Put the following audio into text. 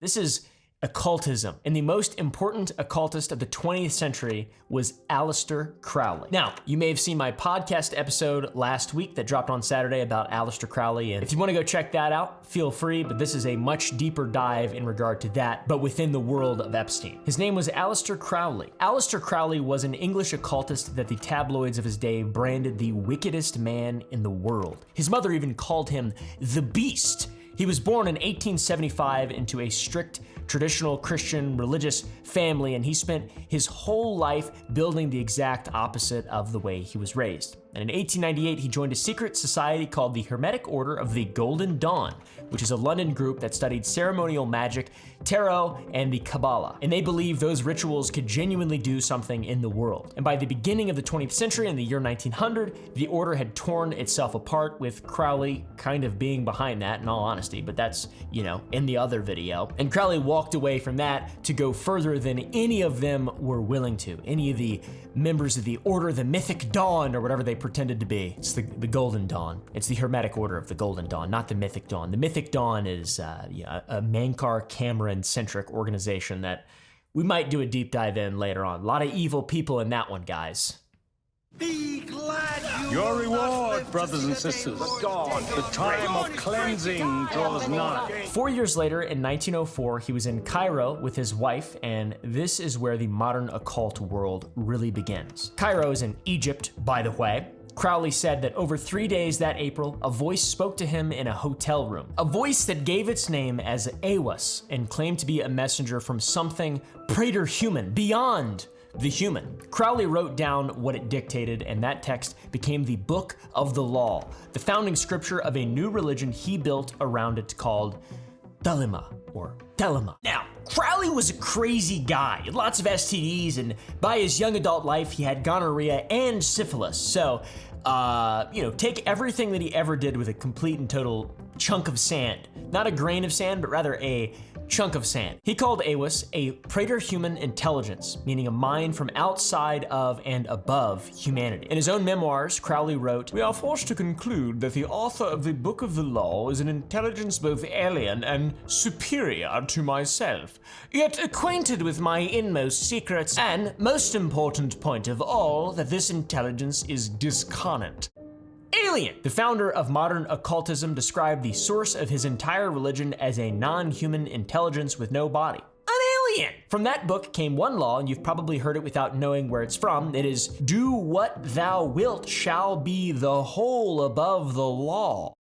This is occultism, and the most important occultist of the 20th century was Aleister Crowley. Now, you may have seen my podcast episode last week that dropped on Saturday about Aleister Crowley, and if you want to go check that out, feel free, but this is a much deeper dive in regard to that, but within the world of Epstein. His name was Aleister Crowley. Aleister Crowley was an English occultist that the tabloids of his day branded the wickedest man in the world. His mother even called him the Beast. He was born in 1875 into a strict traditional Christian religious family, and he spent his whole life building the exact opposite of the way he was raised. And in 1898, he joined a secret society called the Hermetic Order of the Golden Dawn, which is a London group that studied ceremonial magic, tarot, and the Kabbalah. And they believed those rituals could genuinely do something in the world. And by the beginning of the 20th century, in the year 1900, the order had torn itself apart, with Crowley kind of being behind that, in all honesty, but that's, in the other video. And Crowley walked away from that to go further than any of them were willing to. Any of the members of the Order, the Mythic Dawn, or whatever they pretended to be. It's the Golden Dawn. It's the Hermetic Order of the Golden Dawn, not the Mythic Dawn. The Mythic Dawn is a Mankar Cameron-centric organization that we might do a deep dive in later on. A lot of evil people in that one, guys. Be glad Your reward, brothers and sisters. The time of cleansing draws nigh. 4 years later, in 1904, he was in Cairo with his wife, and this is where the modern occult world really begins. Cairo is in Egypt, by the way. Crowley said that over 3 days that April, a voice spoke to him in a hotel room. A voice that gave its name as Awas and claimed to be a messenger from something preterhuman, beyond the human. Crowley wrote down what it dictated, and that text became the Book of the Law, the founding scripture of a new religion he built around it called Thelema, or Thelema. Now, Crowley was a crazy guy. He had lots of STDs, and by his young adult life, he had gonorrhea and syphilis. So, take everything that he ever did with a complete and total chunk of sand. Not a grain of sand, but rather a chunk of sand. He called Awas a preterhuman intelligence, meaning a mind from outside of and above humanity. In his own memoirs, Crowley wrote, "We are forced to conclude that the author of the Book of the Law is an intelligence both alien and superior to myself, yet acquainted with my inmost secrets, and, most important point of all, that this intelligence is discarnate." Alien! The founder of modern occultism described the source of his entire religion as a non-human intelligence with no body. An alien! From that book came one law, and you've probably heard it without knowing where it's from. It is, "Do what thou wilt shall be the whole above the law."